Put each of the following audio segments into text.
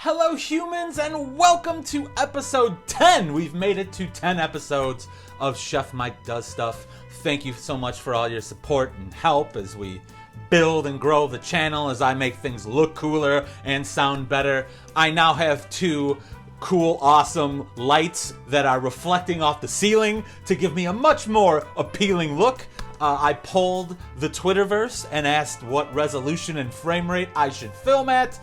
Hello humans and welcome to episode 10. We've made it to 10 episodes of Chef Mike Does Stuff. Thank you so much for all your support and help as we build and grow the channel, as I make things look cooler and sound better. I now have two cool, awesome lights that are reflecting off the ceiling to give me a much more appealing look. I polled the Twitterverse and asked what resolution and frame rate I should film at.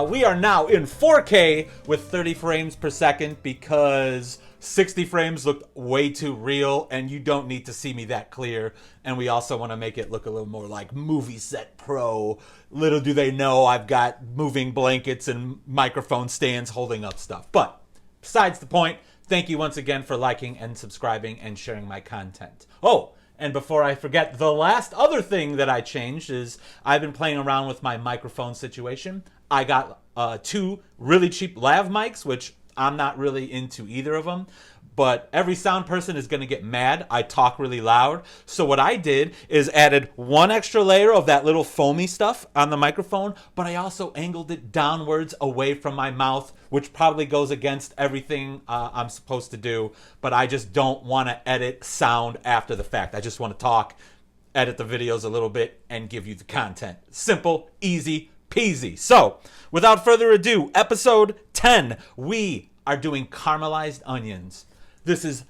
We are now in 4K with 30 frames per second because 60 frames looked way too real and you don't need to see me that clear. And we also want to make it look a little more like Movie Set Pro. Little do they know I've got moving blankets and microphone stands holding up stuff. But besides the point, thank you once again for liking and subscribing and sharing my content. Oh, and before I forget, the last other thing that I changed is I've been playing around with my microphone situation. I got two really cheap lav mics, which I'm not really into either of them. But every sound person is going to get mad. I talk really loud. So what I did is added one extra layer of that little foamy stuff on the microphone, but I also angled it downwards away from my mouth, which probably goes against everything I'm supposed to do. But I just don't want to edit sound after the fact. I just want to talk, edit the videos a little bit, and give you the content. Simple, easy peasy. So without further ado, episode 10, we are doing caramelized onions. This is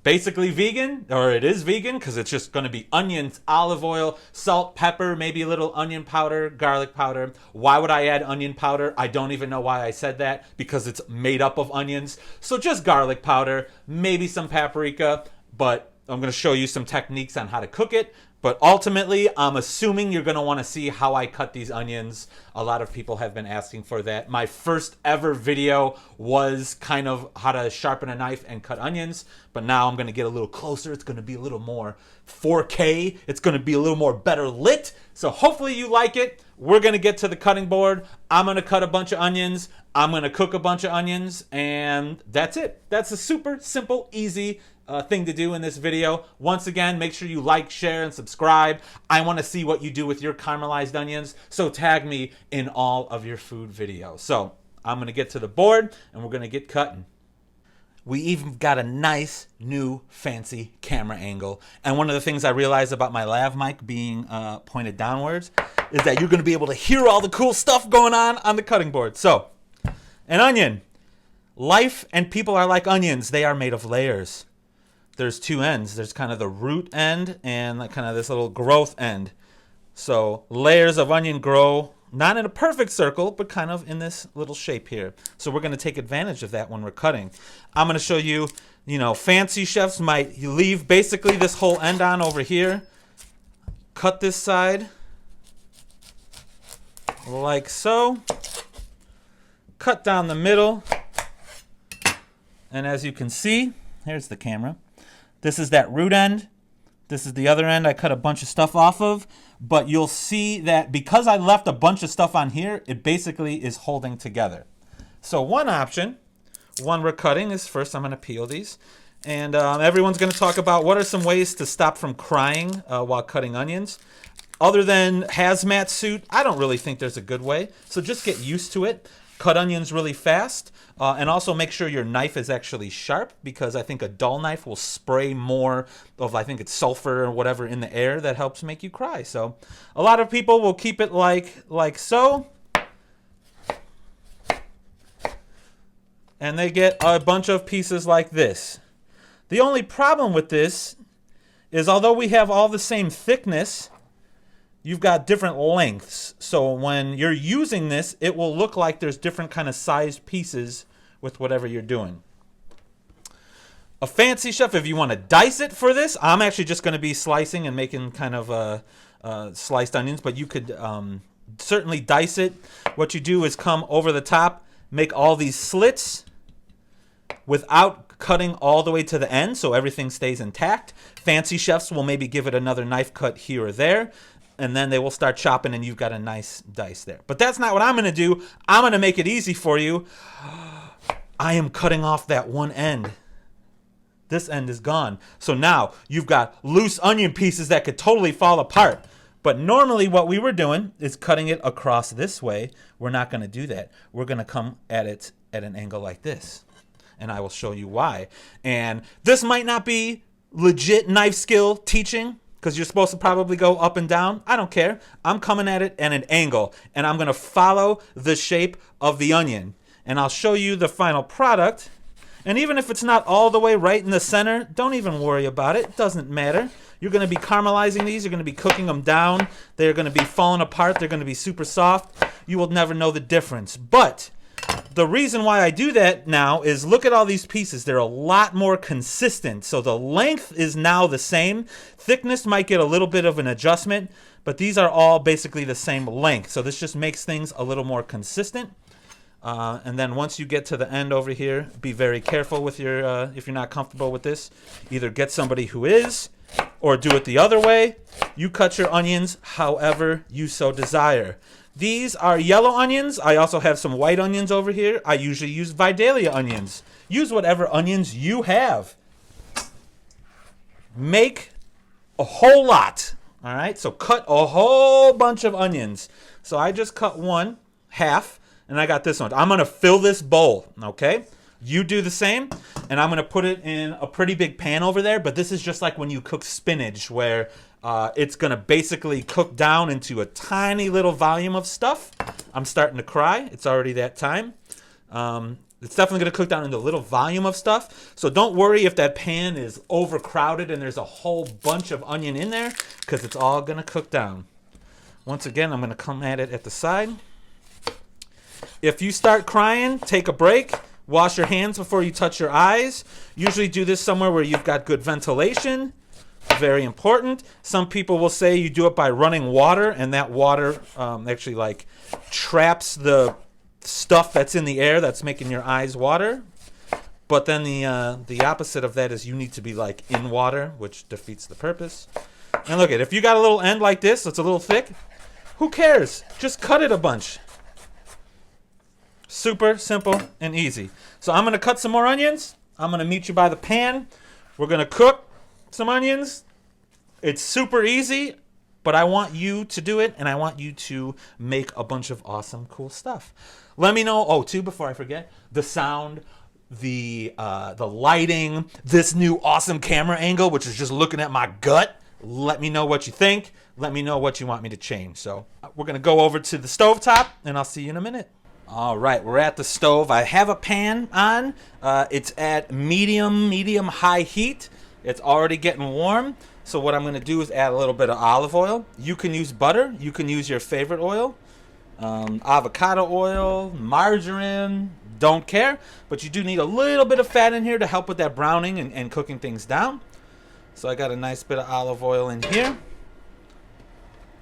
basically vegan, or it is vegan, because it's just going to be onions, olive oil, salt, pepper, maybe a little onion powder, garlic powder. Why would I add onion powder? I don't even know why I said that, because it's made up of onions. So just garlic powder, maybe some paprika, but I'm going to show you some techniques on how to cook it. But ultimately, I'm assuming you're going to want to see how I cut these onions. A lot of people have been asking for that. My first ever video was kind of how to sharpen a knife and cut onions. But now I'm going to get a little closer. It's going to be a little more 4K. It's going to be a little more better lit. So hopefully you like it. We're going to get to the cutting board. I'm going to cut a bunch of onions. I'm going to cook a bunch of onions. And that's it. That's a super simple, easy thing to do in this video. Once again, make sure you like, share, and subscribe. I want to see what you do with your caramelized onions, so tag me in all of your food videos. So I'm going to get to the board, and we're going to get cutting. We even got a nice, new, fancy camera angle. And one of the things I realized about my lav mic being pointed downwards is that you're going to be able to hear all the cool stuff going on the cutting board. So, an onion. Life and people are like onions. They are made of layers. There's two ends. There's kind of the root end and like kind of this little growth end. So layers of onion grow not in a perfect circle, but kind of in this little shape here. So we're going to take advantage of that when we're cutting. I'm going to show you, fancy chefs might leave basically this whole end on over here. Cut this side like so. Cut down the middle. And as you can see, here's the camera. This is that root end. This is the other end I cut a bunch of stuff off of. But you'll see that because I left a bunch of stuff on here, it basically is holding together. So one option, one we're cutting, is first I'm going to peel these. And everyone's going to talk about what are some ways to stop from crying while cutting onions. Other than hazmat suit, I don't really think there's a good way. So just get used to it. Cut onions really fast, and also make sure your knife is actually sharp, because I think a dull knife will spray more of, I think it's sulfur or whatever in the air that helps make you cry. So a lot of people will keep it like so, and they get a bunch of pieces like this. The only problem with this is, although we have all the same thickness, you've got different lengths. So when you're using this, it will look like there's different kind of sized pieces with whatever you're doing. A fancy chef, if you want to dice it for this, I'm actually just going to be slicing and making kind of sliced onions, but you could certainly dice it. What you do is come over the top, make all these slits without cutting all the way to the end so everything stays intact. Fancy chefs will maybe give it another knife cut here or there, and then they will start chopping and you've got a nice dice there. But that's not what I'm going to do. I'm going to make it easy for you. I am cutting off that one end. This end is gone. So now you've got loose onion pieces that could totally fall apart. But normally what we were doing is cutting it across this way. We're not going to do that. We're going to come at it at an angle like this. And I will show you why. And this might not be legit knife skill teaching, because you're supposed to probably go up and down. I don't care. I'm coming at it at an angle, and I'm going to follow the shape of the onion. And I'll show you the final product. And even if it's not all the way right in the center, don't even worry about it. It doesn't matter. You're going to be caramelizing these. You're going to be cooking them down. They're going to be falling apart. They're going to be super soft. You will never know the difference. But the reason why I do that now is look at all these pieces. They're a lot more consistent. So the length is now the same. Thickness might get a little bit of an adjustment, but these are all basically the same length. So this just makes things a little more consistent. And then once you get to the end over here, be very careful with your, if you're not comfortable with this, either get somebody who is, or do it the other way. You cut your onions however you so desire. These are yellow onions. I also have some white onions over here. I usually use Vidalia onions. Use whatever onions you have. Make a whole lot. All right, so cut a whole bunch of onions. So I just cut one, half, and I got this one. I'm going to fill this bowl, okay? You do the same, and I'm going to put it in a pretty big pan over there, but this is just like when you cook spinach, where it's going to basically cook down into a tiny little volume of stuff. I'm starting to cry. It's already that time. It's definitely going to cook down into a little volume of stuff, so don't worry if that pan is overcrowded and there's a whole bunch of onion in there, because it's all going to cook down. Once again, I'm going to come at it at the side. If you start crying, take a break. Wash your hands before you touch your eyes. Usually do this somewhere where you've got good ventilation. Very important. Some people will say you do it by running water, and that water actually like traps the stuff that's in the air that's making your eyes water. But then the opposite of that is you need to be like in water, which defeats the purpose. And look at, if you got a little end like this, it's a little thick, who cares? Just cut it a bunch. Super simple and easy. So I'm going to cut some more onions. I'm going to meet you by the pan. We're going to cook some onions. It's super easy, but I want you to do it, and I want you to make a bunch of awesome, cool stuff. Let me know, oh, too, before I forget, the sound, the lighting, this new awesome camera angle, which is just looking at my gut. Let me know what you think. Let me know what you want me to change. So we're going to go over to the stovetop, and I'll see you in a minute. All right, we're at the stove. I have a pan on. It's at medium-high heat. It's already getting warm. So what I'm going to do is add a little bit of olive oil. You can use butter. You can use your favorite oil. Avocado oil, margarine, don't care. But you do need a little bit of fat in here to help with that browning and cooking things down. So I got a nice bit of olive oil in here.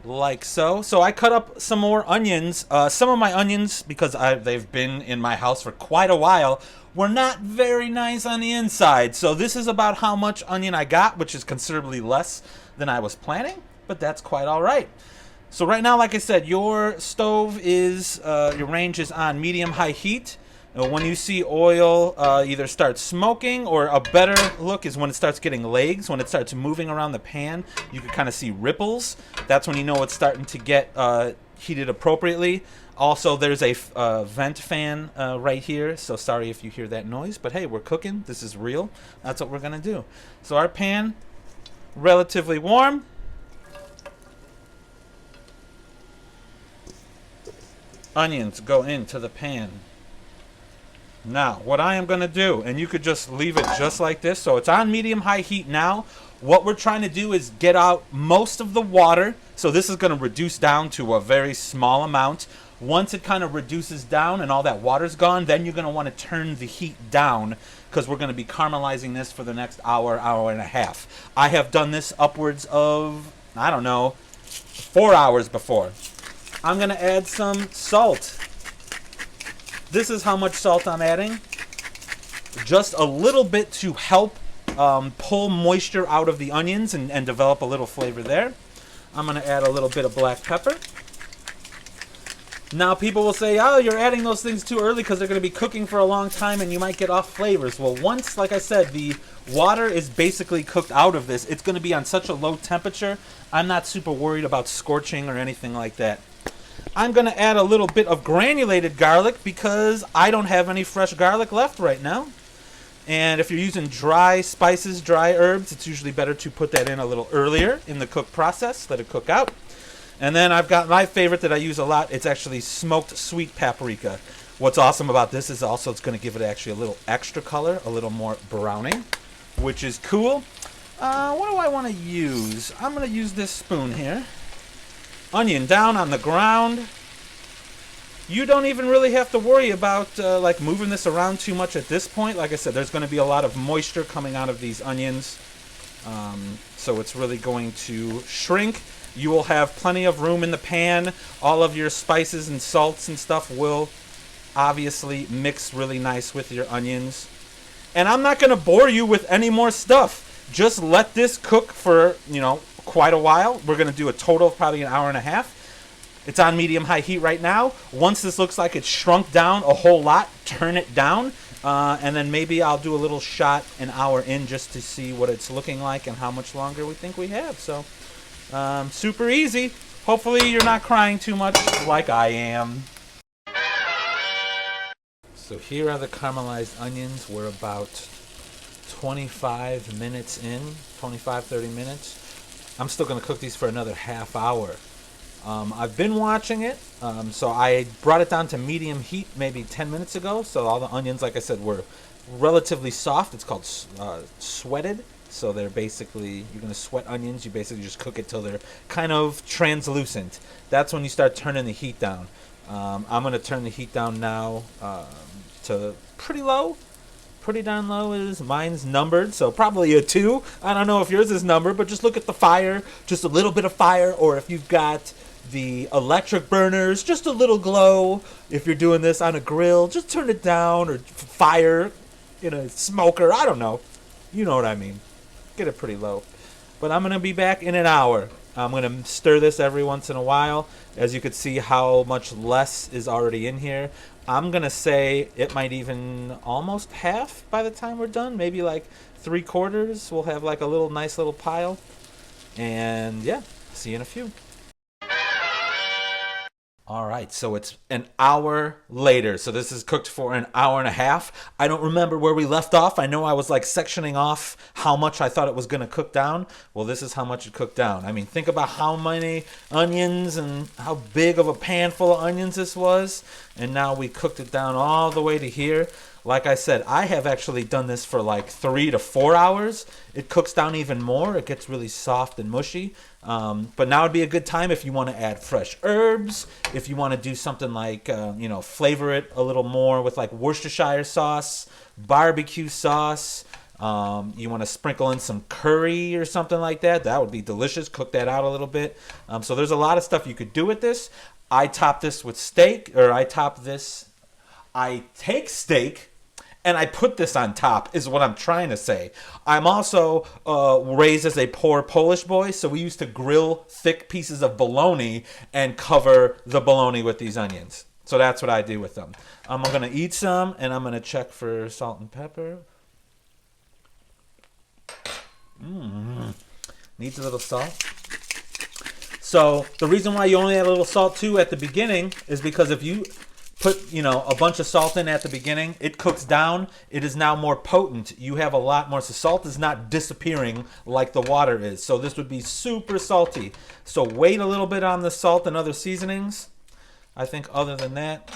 Like so. So I cut up some more onions. Some of my onions, because they've been in my house for quite a while, were not very nice on the inside. So this is about how much onion I got, which is considerably less than I was planning, but that's quite all right. So right now, like I said, your stove is, your range is on medium-high heat. When you see oil either start smoking, or a better look is when it starts getting legs, when it starts moving around the pan, you can kind of see ripples. That's when you know it's starting to get heated appropriately. Also, there's a vent fan right here, so sorry if you hear that noise, but hey, we're cooking. This is real. That's what we're going to do. So our pan, relatively warm. Onions go into the pan. Now, what I am going to do, and you could just leave it just like this, so it's on medium-high heat now. What we're trying to do is get out most of the water, so this is going to reduce down to a very small amount. Once it kind of reduces down and all that water's gone, then you're going to want to turn the heat down, because we're going to be caramelizing this for the next hour, hour and a half. I have done this upwards of, I don't know, 4 hours before. I'm going to add some salt. This is how much salt I'm adding. Just a little bit to help pull moisture out of the onions and develop a little flavor there. I'm going to add a little bit of black pepper. Now people will say, oh, you're adding those things too early because they're going to be cooking for a long time and you might get off flavors. Well, once, like I said, the water is basically cooked out of this, it's going to be on such a low temperature, I'm not super worried about scorching or anything like that. I'm going to add a little bit of granulated garlic because I don't have any fresh garlic left right now. And if you're using dry spices, dry herbs, it's usually better to put that in a little earlier in the cook process, let it cook out. And then I've got my favorite that I use a lot. It's actually smoked sweet paprika. What's awesome about this is also it's going to give it actually a little extra color, a little more browning, which is cool. What do I want to use? I'm going to use this spoon here. Onion down on the ground. You don't even really have to worry about like moving this around too much at this point. Like I said, there's going to be a lot of moisture coming out of these onions. So it's really going to shrink. You will have plenty of room in the pan. All of your spices and salts and stuff will obviously mix really nice with your onions. And I'm not going to bore you with any more stuff. Just let this cook for, quite a while. We're going to do a total of probably an hour and a half. It's on medium-high heat right now. Once this looks like it's shrunk down a whole lot, turn it down. And then maybe I'll do a little shot an hour in just to see what it's looking like and how much longer we think we have. So, super easy. Hopefully you're not crying too much like I am. So here are the caramelized onions. We're about 25 minutes in, 25, 30 minutes. I'm still going to cook these for another half hour. I've been watching it, so I brought it down to medium heat maybe 10 minutes ago. So all the onions, like I said, were relatively soft. It's called sweated. So they're basically, you're going to sweat onions. You basically just cook it till they're kind of translucent. That's when you start turning the heat down. I'm going to turn the heat down now to pretty low. Pretty darn low is mine's numbered, so probably a 2. I don't know if yours is numbered, but just look at the fire, just a little bit of fire, or if you've got the electric burners, just a little glow. If you're doing this on a grill, just turn it down, or fire in a smoker. I don't know. You know what I mean. Get it pretty low. But I'm going to be back in an hour. I'm going to stir this every once in a while. As you can see how much less is already in here. I'm going to say it might even almost half by the time we're done. Maybe like 3/4. We'll have like a little nice little pile. And yeah, see you in a few. All right, so it's an hour later. So this is cooked for an hour and a half. I don't remember where we left off. I know I was like sectioning off how much I thought it was going to cook down. Well, this is how much it cooked down. I mean, think about how many onions and how big of a pan full of onions this was. And now we cooked it down all the way to here. Like I said, I have actually done this for like 3 to 4 hours. It cooks down even more. It gets really soft and mushy. But now would be a good time if you want to add fresh herbs, if you want to do something like, flavor it a little more with like Worcestershire sauce, barbecue sauce. You want to sprinkle in some curry or something like that. That would be delicious. Cook that out a little bit. So there's a lot of stuff you could do with this. I top this with steak, or I take steak and I put this on top, is what I'm trying to say. I'm also raised as a poor Polish boy, so we used to grill thick pieces of bologna and cover the bologna with these onions. So that's what I do with them. I'm going to eat some, and I'm going to check for salt and pepper. Needs a little salt. So the reason why you only add a little salt too at the beginning is because if you put, a bunch of salt in at the beginning, it cooks down. It is now more potent. You have a lot more. So salt is not disappearing like the water is. So this would be super salty. So wait a little bit on the salt and other seasonings. I think other than that,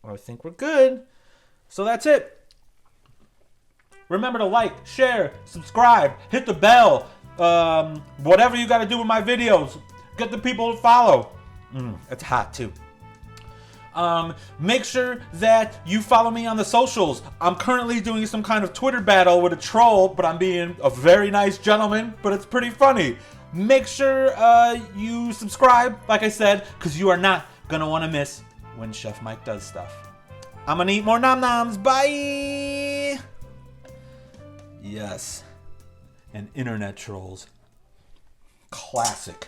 I think we're good. So that's it. Remember to like, share, subscribe, hit the bell. Whatever you got to do with my videos. Get the people to follow. It's hot too. Make sure that you follow me on the socials. I'm currently doing some kind of Twitter battle with a troll, but I'm being a very nice gentleman, but it's pretty funny. Make sure you subscribe, like I said, because you are not going to want to miss when Chef Mike does stuff. I'm going to eat more nom noms. Bye! Yes. And internet trolls. Classic.